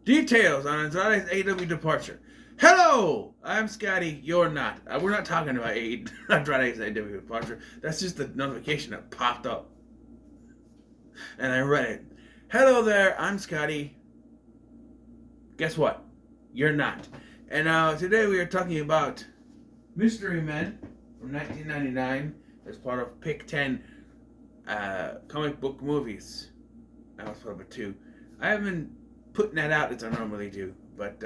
Details on Andrade's AEW departure. Hello, I'm Scotty. You're not. We're not talking about Andrade's AEW departure. That's just the notification that popped up, and I read it. Hello there, I'm Scotty. Guess what? You're not. And today we are talking about Mystery Men from 1999 as part of Pick 10 comic book movies. I was part of 2. I haven't been putting that out as I normally do, but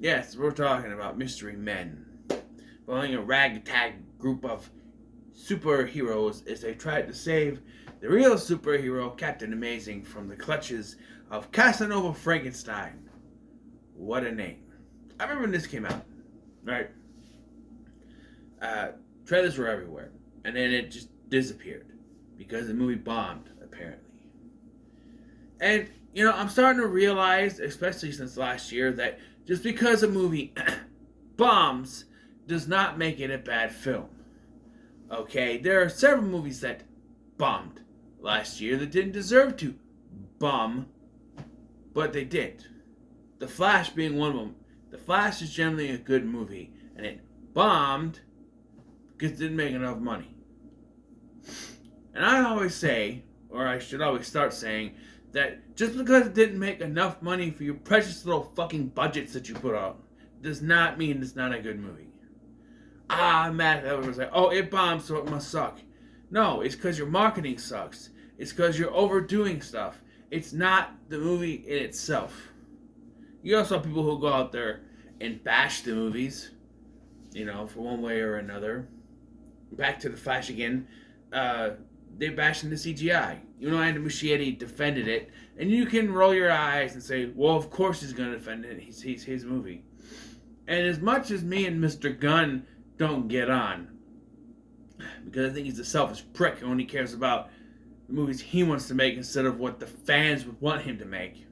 yes, we're talking about Mystery Men, following a ragtag group of superheroes as they tried to save the real superhero Captain Amazing from the clutches of Casanova Frankenstein. What a name. I remember when this came out, right? Trailers were everywhere, and then it just disappeared because the movie bombed, apparently. And, you know, I'm starting to realize, especially since last year, that just because a movie bombs does not make it a bad film. Okay, there are several movies that bombed last year that didn't deserve to bomb, but they did. The Flash being one of them. The Flash is generally a good movie, and it bombed because it didn't make enough money. And I always say, or I should always start saying, that just because it didn't make enough money for your precious little fucking budgets that you put out does not mean it's not a good movie. Matt, everyone's like, oh, it bombed, so it must suck. No, it's because your marketing sucks. It's because you're overdoing stuff. It's not the movie in itself. You also have people who go out there and bash the movies, you know, for one way or another. Back to the Flash again. They bashed the CGI. You know, Andy Muschietti defended it, and you can roll your eyes and say, well, of course he's going to defend it. He's his movie. And as much as me and Mr. Gunn don't get on, because I think he's a selfish prick who only cares about the movies he wants to make instead of what the fans would want him to make,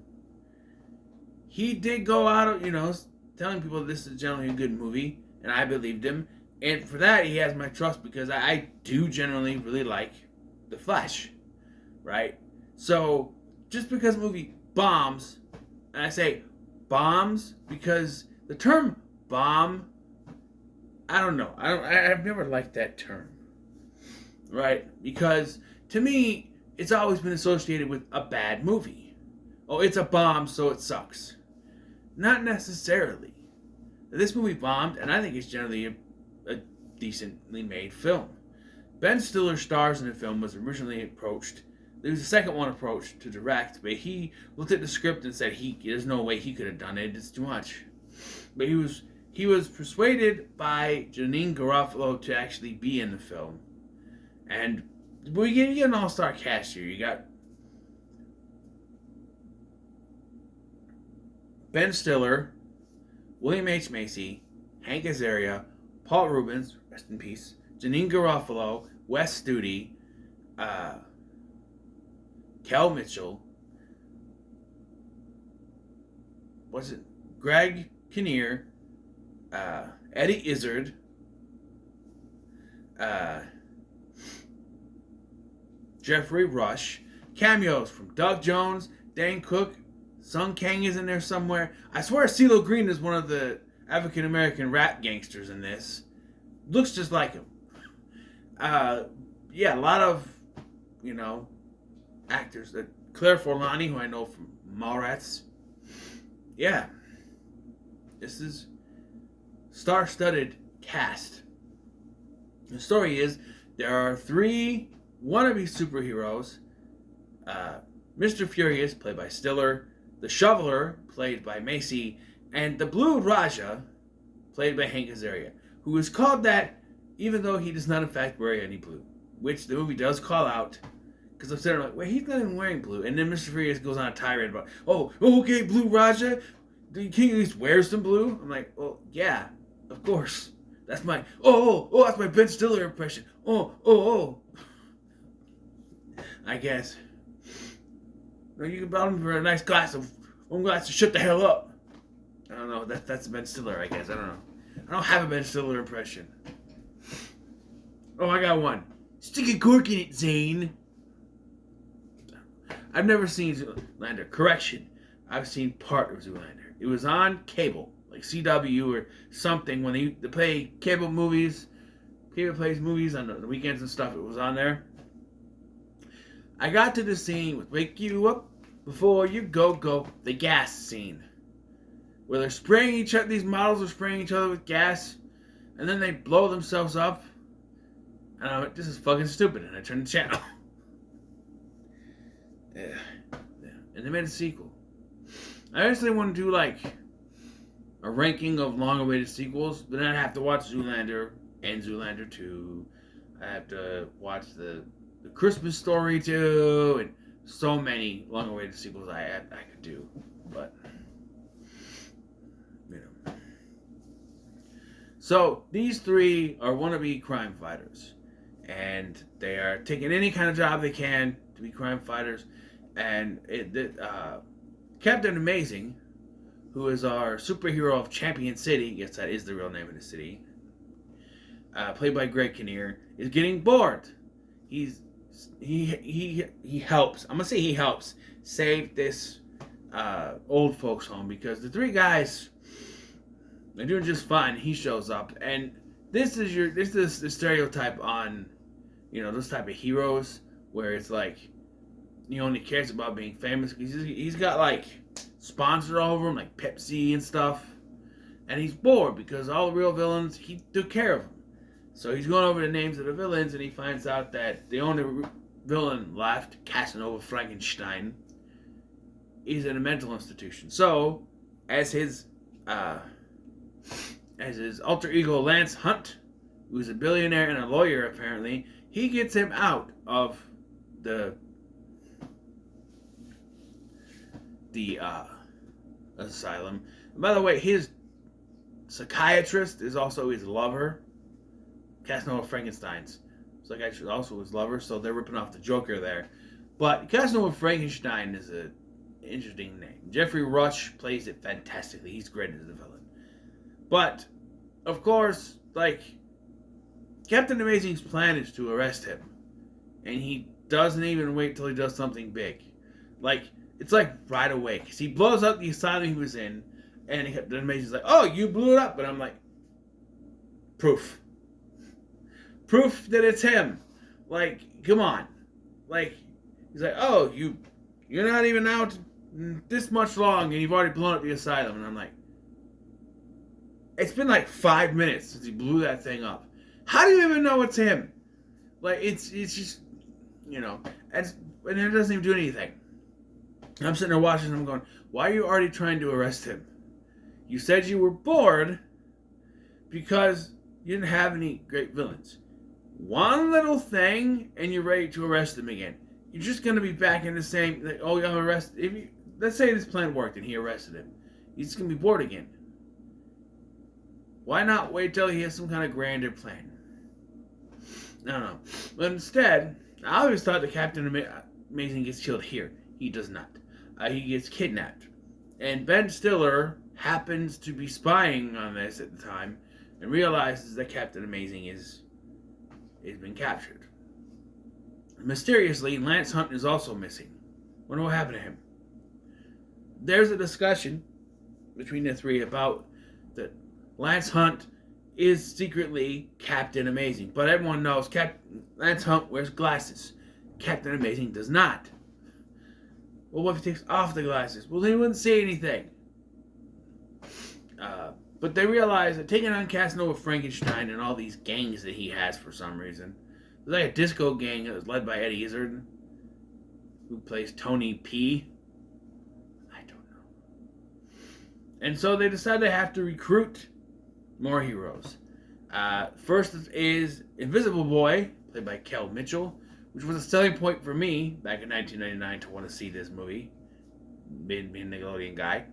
he did go out, you know, telling people this is generally a good movie, and I believed him. And for that, he has my trust because I do generally really like The Flash, right? So, just because a movie bombs, and I say bombs because the term bomb, I don't know. I've never liked that term, right? Because to me, it's always been associated with a bad movie. Oh, it's a bomb, so it sucks. Not necessarily. This movie bombed, and I think it's generally a decently made film. Ben Stiller stars in the film, was originally approached. There was a second one approached to direct, but he looked at the script and said there's no way he could have done it. It's too much. But he was persuaded by Janeane Garofalo to actually be in the film. And we get an all-star cast here. You got Ben Stiller, William H. Macy, Hank Azaria, Paul Reubens, rest in peace, Janeane Garofalo, Wes Studi, Kel Mitchell, Greg Kinnear, Eddie Izzard, Jeffrey Rush, cameos from Doug Jones, Dane Cook, Sung Kang is in there somewhere. I swear CeeLo Green is one of the African American rap gangsters in this. Looks just like him. Yeah, a lot of, you know, actors. Claire Forlani, who I know from Mallrats. Yeah. This is star-studded cast. The story is there are 3 wannabe superheroes. Mr. Furious, played by Stiller. The Shoveler, played by Macy. And the Blue Raja, played by Hank Azaria, who is called that even though he does not in fact wear any blue, which the movie does call out. Because I'm sitting there like, wait, he's not even wearing blue. And then Mr. Furious goes on a tirade about, oh, okay, Blue Raja, can you at least wear some blue? I'm like, well, yeah, of course. That's my, that's my Ben Stiller impression. I guess. You can buy him for a nice glass of, one glass to shut the hell up. I don't know, that's Ben Stiller, I guess. I don't know. I don't have a Ben Stiller impression. Oh, I got one. Stick a cork in it, Zane. I've never seen Zoolander. Correction. I've seen part of Zoolander. It was on cable, like CW or something, when they play cable movies. Cable plays movies on the weekends and stuff. It was on there. I got to the scene with "Wake You Up Before You Go," the gas scene, where they're spraying each other. These models are spraying each other with gas, and then they blow themselves up. And I went, "This is fucking stupid," and I turned the channel. Yeah. And they made a sequel. I actually want to do like a ranking of long-awaited sequels, but then I have to watch Zoolander and Zoolander 2. I have to watch the Christmas Story 2, and so many long-awaited sequels I could do. But, you know. So, these three are wannabe crime fighters. And they are taking any kind of job they can to be crime fighters. And Captain Amazing, who is our superhero of Champion City, yes, that is the real name of the city, played by Greg Kinnear, is getting bored. He helps. I'm gonna say he helps save this old folks home, because the three guys, they're doing just fine. He shows up, and this is the stereotype on, those type of heroes, where it's like he only cares about being famous. He's got like sponsors all over him, like Pepsi and stuff, and he's bored because all the real villains, he took care of them. So he's going over the names of the villains, and he finds out that the only villain left, Casanova Frankenstein, is in a mental institution. So, as his alter ego Lance Hunt, who's a billionaire and a lawyer apparently, he gets him out of the asylum. And by the way, his psychiatrist is also his lover. Casanova Frankenstein's psychiatrist is also his lover, so they're ripping off the Joker there. But Casanova Frankenstein is an interesting name. Jeffrey Rush plays it fantastically. He's great as the villain. But, of course, like, Captain Amazing's plan is to arrest him. And he doesn't even wait till he does something big. Like, it's like right away. Because he blows up the asylum he was in. And Captain Amazing's like, "Oh, you blew it up." And I'm like, proof. Proof that it's him. Like, come on. Like, he's like, "Oh, you're not even out this much long, and you've already blown up the asylum." And I'm like, it's been like 5 minutes since he blew that thing up. How do you even know it's him? Like, it's just, and it doesn't even do anything. And I'm sitting there watching him going, why are you already trying to arrest him? You said you were bored because you didn't have any great villains. One little thing, and you're ready to arrest him again. You're just going to be back in the same, like, "Oh, I'm arrested." Let's say this plan worked and he arrested him. He's just going to be bored again. Why not wait till he has some kind of grander plan? I don't know. But instead, I always thought that Captain Amazing gets killed here. He does not. He gets kidnapped. And Ben Stiller happens to be spying on this at the time and realizes that Captain Amazing has been captured. Mysteriously, Lance Hunt is also missing. Wonder what happened to him. There's a discussion between the three about that Lance Hunt is secretly Captain Amazing, but everyone knows Lance Hunt wears glasses. Captain Amazing does not. Well, what if he takes off the glasses? Well, they wouldn't see anything. But they realize that taking on Casanova Frankenstein and all these gangs that he has for some reason, there's like a disco gang that was led by Eddie Izzard, who plays Tony P. I don't know. And so they decide they have to recruit more heroes. First is Invisible Boy, played by Kel Mitchell, which was a selling point for me back in 1999 to want to see this movie, being a Nickelodeon guy.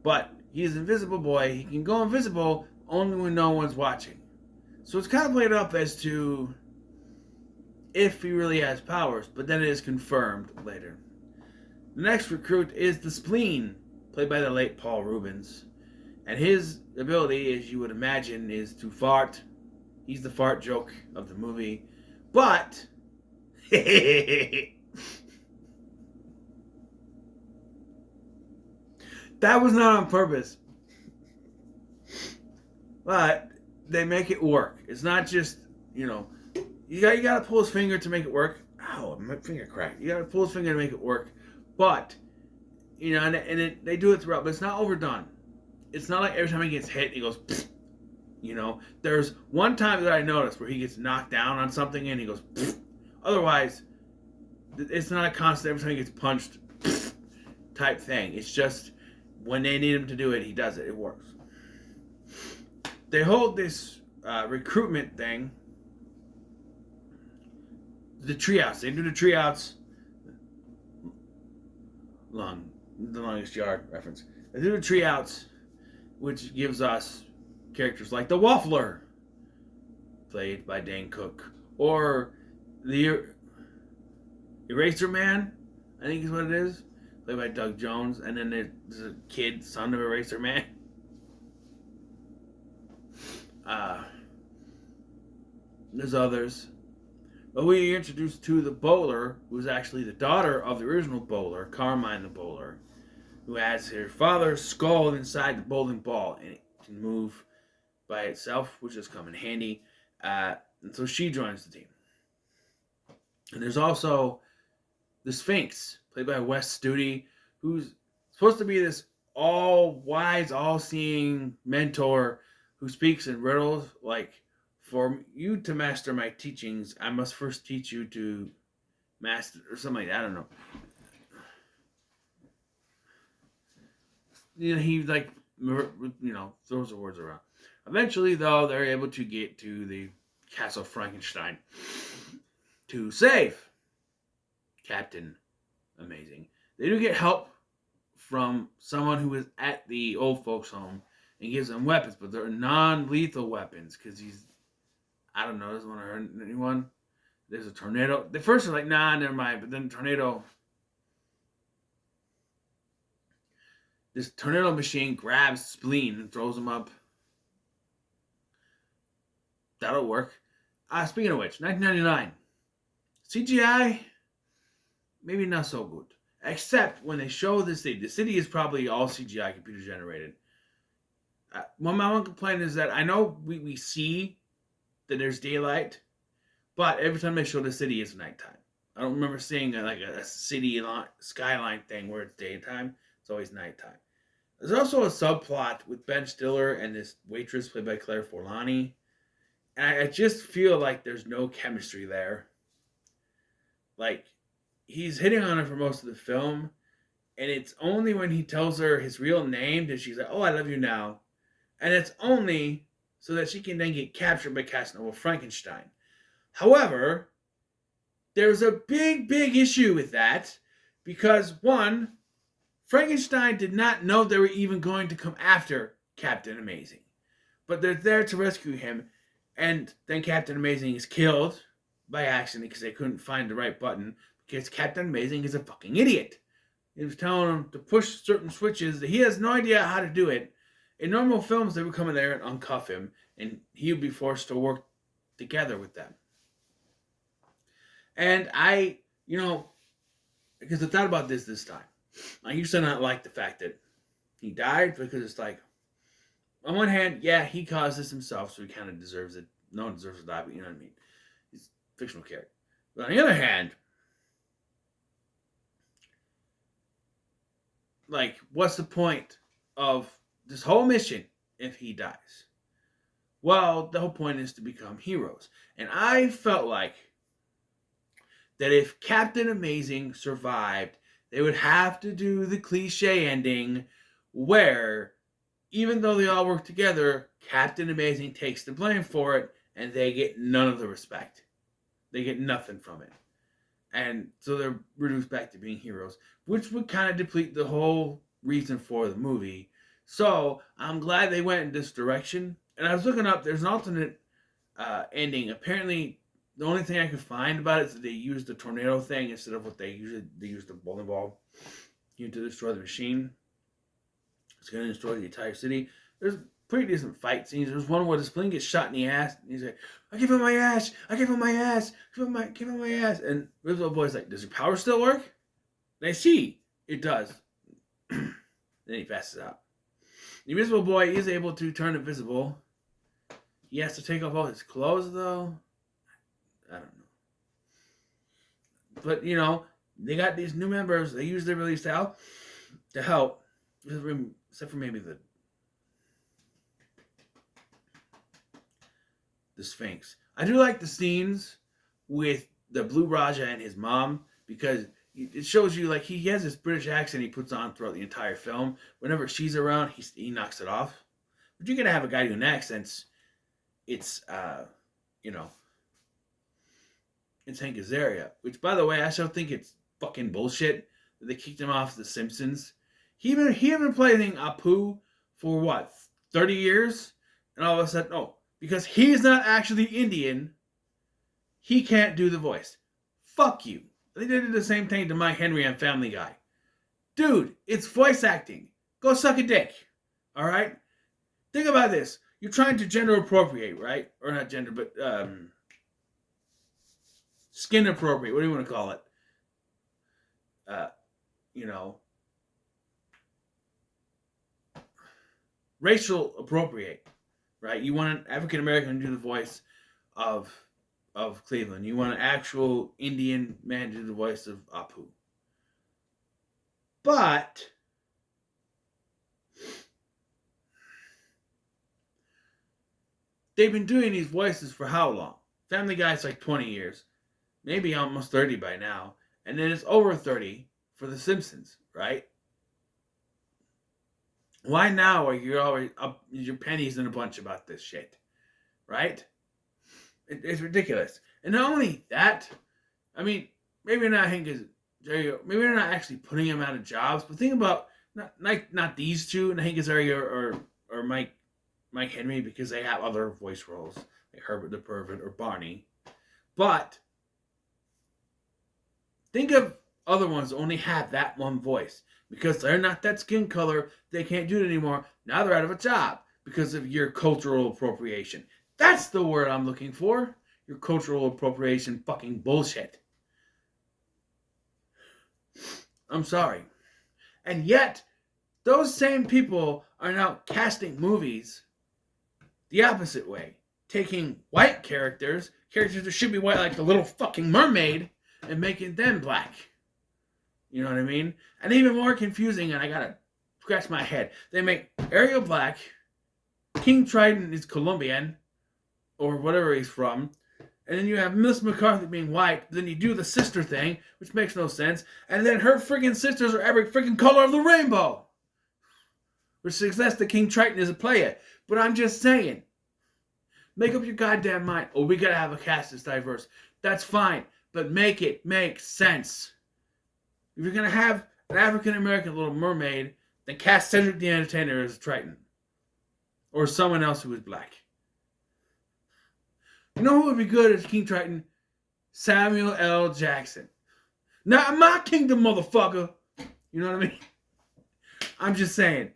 But he's Invisible Boy. He can go invisible only when no one's watching. So it's kind of played up as to if he really has powers, but then it is confirmed later. The next recruit is the Spleen, played by the late Paul Reubens. And his ability, as you would imagine, is to fart. He's the fart joke of the movie. But That was not on purpose. But they make it work. It's not just, you know, you got to pull his finger to make it work. Ow, my finger cracked. You got to pull his finger to make it work. But, you know, they do it throughout, but it's not overdone. It's not like every time he gets hit, he goes, pfft. You know, there's one time that I noticed where he gets knocked down on something and he goes, pfft. Otherwise, it's not a constant every time he gets punched pfft, type thing. It's just when they need him to do it, he does it. It works. They hold this recruitment thing, the treeouts. They do the treeouts. The longest yard reference. They do the treeouts, which gives us characters like the Waffler, played by Dane Cook, or the Eraser Man, I think is what it is, played by Doug Jones, and then there's a kid, son of Eraser Man. There's others. But we introduced to the bowler, who is actually the daughter of the original bowler, Carmine the bowler, who has her father's skull inside the bowling ball, and it can move by itself, which has come in handy. And so she joins the team. And there's also the Sphinx, played by Wes Studi, who's supposed to be this all-wise, all-seeing mentor who speaks in riddles, like, for you to master my teachings, I must first teach you to master, or something like that. I don't know. You know, he, like, you know, throws the words around. Eventually, though, they're able to get to the Castle Frankenstein to save Captain Amazing. They do get help from someone who is at the old folks' home and gives them weapons, but they're non-lethal weapons because he's, I don't know, doesn't want to hurt anyone. There's a tornado. The first are like, nah, never mind. But then this tornado machine grabs Spleen and throws him up. That'll work. Speaking of which, 1999. CGI, maybe not so good. Except when they show the city. The city is probably all CGI, computer generated. My one complaint is that I know we see that there's daylight, but every time they show the city, it's nighttime. I don't remember seeing a city skyline thing where it's daytime. It's always nighttime. There's also a subplot with Ben Stiller and this waitress played by Claire Forlani. And I just feel like there's no chemistry there. Like, he's hitting on her for most of the film, and it's only when he tells her his real name that she's like, oh, I love you now. And it's only so that she can then get captured by Casanova Frankenstein. However, there's a big issue with that because, one, Frankenstein did not know they were even going to come after Captain Amazing. But they're there to rescue him, and then Captain Amazing is killed by accident because they couldn't find the right button because Captain Amazing is a fucking idiot. He was telling him to push certain switches that he has no idea how to do it. In normal films, they would come in there and uncuff him, and he would be forced to work together with them. And I, because I thought about this time. I used to not like the fact that he died because it's like, on one hand, yeah, he caused this himself, so he kind of deserves it. No one deserves to die, but you know what I mean. He's a fictional character. But on the other hand, like, what's the point of this whole mission if he dies? Well, the whole point is to become heroes. And I felt like that if Captain Amazing survived, they would have to do the cliche ending where, even though they all work together, Captain Amazing takes the blame for it, and they get none of the respect. They get nothing from it. And so they're reduced back to being heroes, which would kind of deplete the whole reason for the movie. So I'm glad they went in this direction. And I was looking up, there's an alternate ending. Apparently, the only thing I could find about it is that they used the tornado thing instead of what they used the bowling ball to destroy the machine. It's going to destroy the entire city. There's pretty decent fight scenes. There's one where the Spleen gets shot in the ass, and he's like, I give him my ass, I give him my ass, give him my ass. And this little boy's like, does your power still work? And I see it does. then he passes out. The Invisible Boy is able to turn invisible. He has to take off all his clothes, though. I don't know. But, they got these new members. They use their release to help. Except for maybe the Sphinx. I do like the scenes with the Blue Raja and his mom, because it shows you, like, he has this British accent he puts on throughout the entire film. Whenever she's around, he knocks it off. But you're going to have a guy doing accents. It's, it's Hank Azaria. Which, by the way, I still think it's fucking bullshit that they kicked him off The Simpsons. He haven't played anything Apu for, what, 30 years? And all of a sudden, because he's not actually Indian, he can't do the voice. Fuck you. They did the same thing to Mike Henry on Family Guy. Dude, it's voice acting. Go suck a dick. Alright? Think about this. You're trying to gender appropriate, right? Or not gender, but skin appropriate. What do you want to call it? Racial appropriate. Right? You want an African American to do the voice of Cleveland. You want an actual Indian man to do the voice of Apu. But they've been doing these voices for how long? Family Guy's like 20 years. Maybe almost 30 by now. And then it's over 30 for The Simpsons, right? Why now are you always up your pennies in a bunch about this shit? Right? It's ridiculous. And not only that, I mean, maybe not Hank Azaria, maybe they're not actually putting him out of jobs, but think about not these two, Hank Azaria or Mike Henry, because they have other voice roles, like Herbert the Pervert or Barney. But think of other ones that only have that one voice. Because they're not that skin color, they can't do it anymore. Now they're out of a job because of your cultural appropriation. That's the word I'm looking for. Your cultural appropriation fucking bullshit. I'm sorry. And yet, those same people are now casting movies the opposite way. Taking white characters that should be white like the Little fucking Mermaid, and making them black. You know what I mean? And even more confusing, and I gotta scratch my head. They make Ariel black, King Triton is Colombian, or whatever he's from, and then you have Miss McCarthy being white, then you do the sister thing, which makes no sense, and then her friggin' sisters are every friggin' color of the rainbow! Which suggests that King Triton is a player. But I'm just saying, make up your goddamn mind. Oh, we gotta have a cast that's diverse. That's fine, but make it make sense. If you're going to have an African-American Little Mermaid, then cast Cedric the Entertainer as Triton. Or someone else who is black. You know who would be good as King Triton? Samuel L. Jackson. Not my kingdom, motherfucker. You know what I mean? I'm just saying.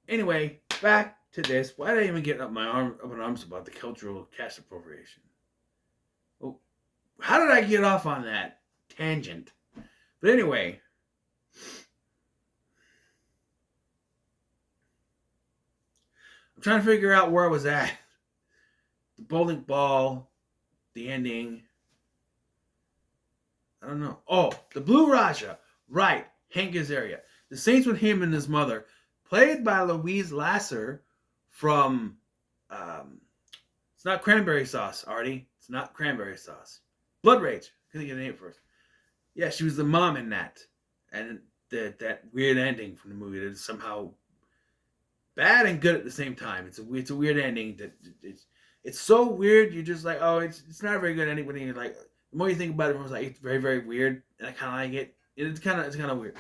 Anyway, back to this. Why did I even get up in arms about the cultural cast appropriation? Well, how did I get off on that tangent? But anyway, I'm trying to figure out where I was at. The bowling ball, the ending. I don't know. Oh, the Blue Raja. Right, Hank Azaria. The scenes with him and his mother, played by Louise Lasser from, it's not Cranberry Sauce, Artie. It's not Cranberry Sauce. Blood Rage. Couldn't get the name first. Yeah, she was the mom in that. And that weird ending from the movie that is somehow bad and good at the same time. It's a weird ending that it's so weird. You're just like, oh, it's not a very good ending. But you're like, the more you think about it, it's like it's very, very weird, and I kind of like it. It's kind of weird.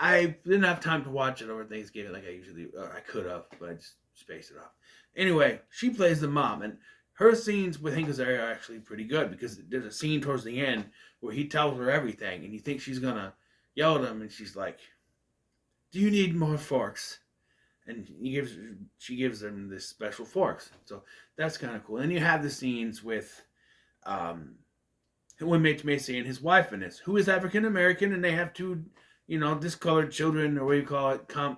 I didn't have time to watch it over Thanksgiving like I usually, or I could have, but I just spaced it off. Anyway, she plays the mom, and her scenes with Hank Azaria are actually pretty good, because there's a scene towards the end where he tells her everything, and you think she's gonna yell at him, and she's like, "Do you need more forks?" And she gives them this special forks. So that's kind of cool. And you have the scenes with Win Macy and his wife in this, who is African American, and they have two, discolored children, or what do you call it, come.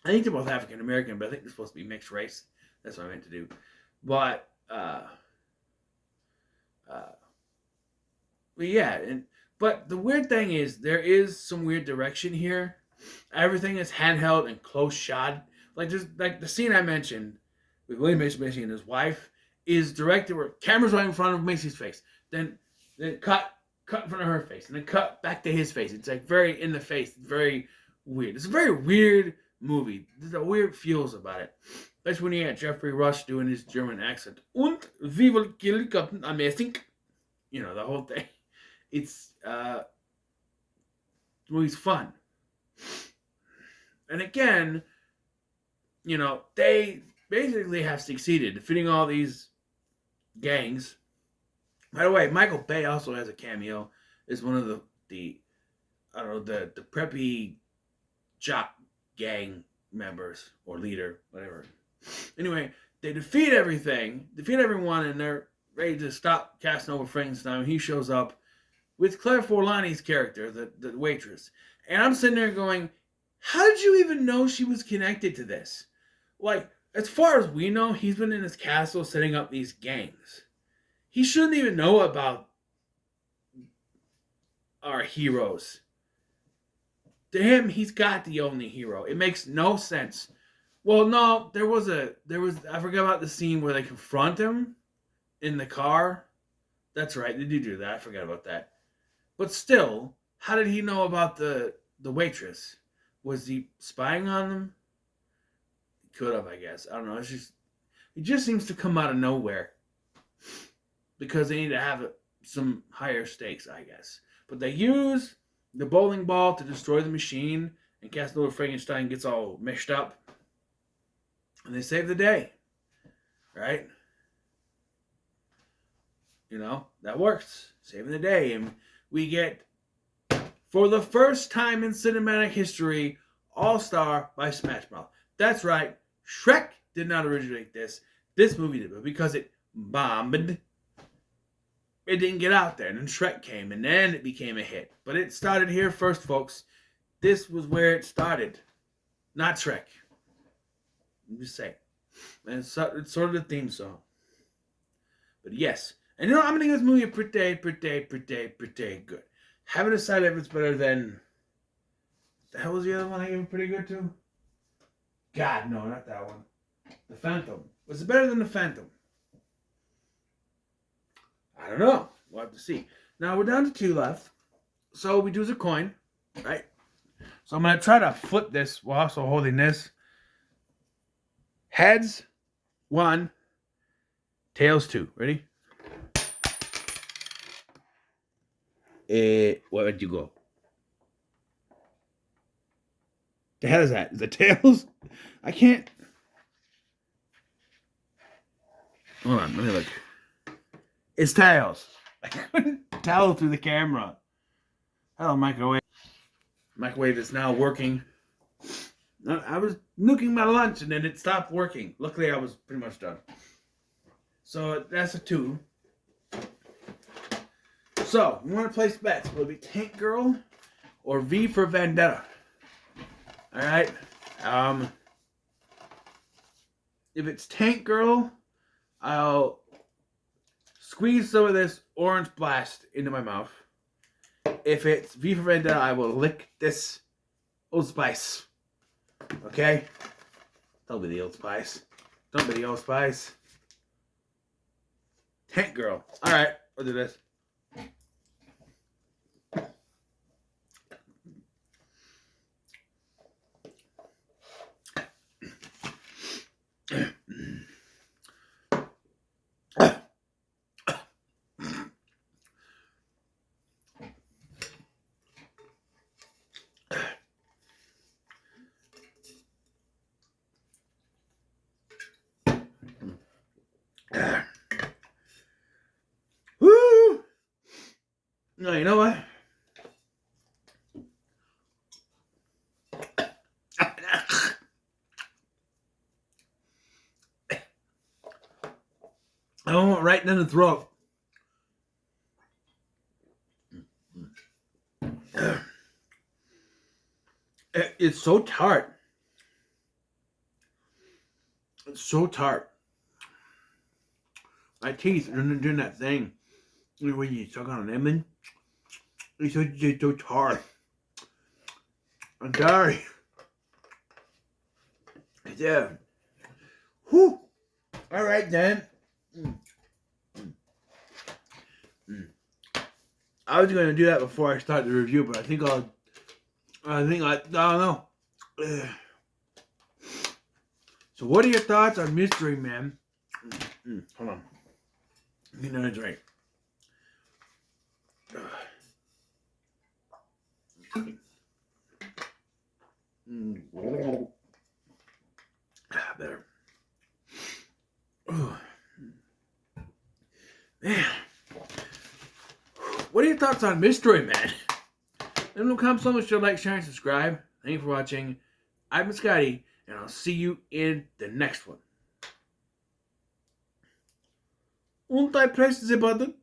I think they're both African American, but I think they're supposed to be mixed race. That's what I meant to do. But yeah, but the weird thing is there is some weird direction here. Everything is handheld and close shot. Like the scene I mentioned with William H. Macy and his wife is directed where cameras right in front of Macy's face, then cut in front of her face, and then cut back to his face. It's like very in the face, very weird. It's a very weird movie. There's a weird feels about it. That's when you get Jeffrey Rush doing his German accent. Und wie will kill Captain Amazing? The whole thing. It's the movie's fun. And again, they basically have succeeded defeating all these gangs. By the way, Michael Bay also has a cameo as one of the preppy jock gang members or leader, whatever. Anyway, they defeat everyone, and they're ready to stop Casanova Frankenstein. He shows up with Claire Forlani's character, the waitress. And I'm sitting there going, how did you even know she was connected to this? Like, as far as we know, he's been in his castle setting up these gangs. He shouldn't even know about our heroes. To him, he's got the only hero. It makes no sense. Well, no, there was I forgot about the scene where they confront him in the car. That's right, they do that. I forgot about that. But still, how did he know about the waitress? Was he spying on them? He could have, I guess. I don't know. It just seems to come out of nowhere. Because they need to have some higher stakes, I guess. But they use the bowling ball to destroy the machine, and Casanova Frankenstein gets all meshed up. And they save the day. Right? That works. Saving the day. And we get, for the first time in cinematic history, All-Star by Smash Mouth. That's right. Shrek did not originate this. This movie did. But because it bombed, it didn't get out there. And then Shrek came. And then it became a hit. But it started here first, folks. This was where it started. Not Shrek. I'm just saying. And it's sort of the theme song. But yes. And I'm going to give this movie a pretty good. Haven't decided if it's better than... The hell was the other one I gave it pretty good to? God, no, not that one. The Phantom. Was it better than The Phantom? I don't know. We'll have to see. Now, we're down to 2 left. So, we do the coin, right? So, I'm going to try to flip this while also holding this. Heads, 1. Tails, 2. Ready? Where would you go? The hell is that? Is it tails? I can't. Hold on, let me look. It's tails. I couldn't tell through the camera. Hello, microwave. Microwave is now working. I was nuking my lunch and then it stopped working. Luckily, I was pretty much done. So that's a 2. So, you want to place bets. Will it be Tank Girl or V for Vendetta? Alright. If it's Tank Girl, I'll squeeze some of this orange blast into my mouth. If it's V for Vendetta, I will lick this Old Spice. Okay? Don't be the Old Spice. Don't be the Old Spice. Tank Girl. Alright, we'll do this. Woo! No, you know what? I want right in the throat. It's so tart. It's so tart. My teeth are doing that thing when you suck on a lemon. It's so tart. I'm sorry. Yeah. Whew. All right then. I was gonna do that before I start the review, but I think I don't know. So, what are your thoughts on Mystery Man? Hold on. You know it's right. Better. Man. What are your thoughts on Mystery Man? Let me know in the comments so much. Like, share, and subscribe. Thank you for watching. I've been Scotty, and I'll see you in the next one. Und I press the button.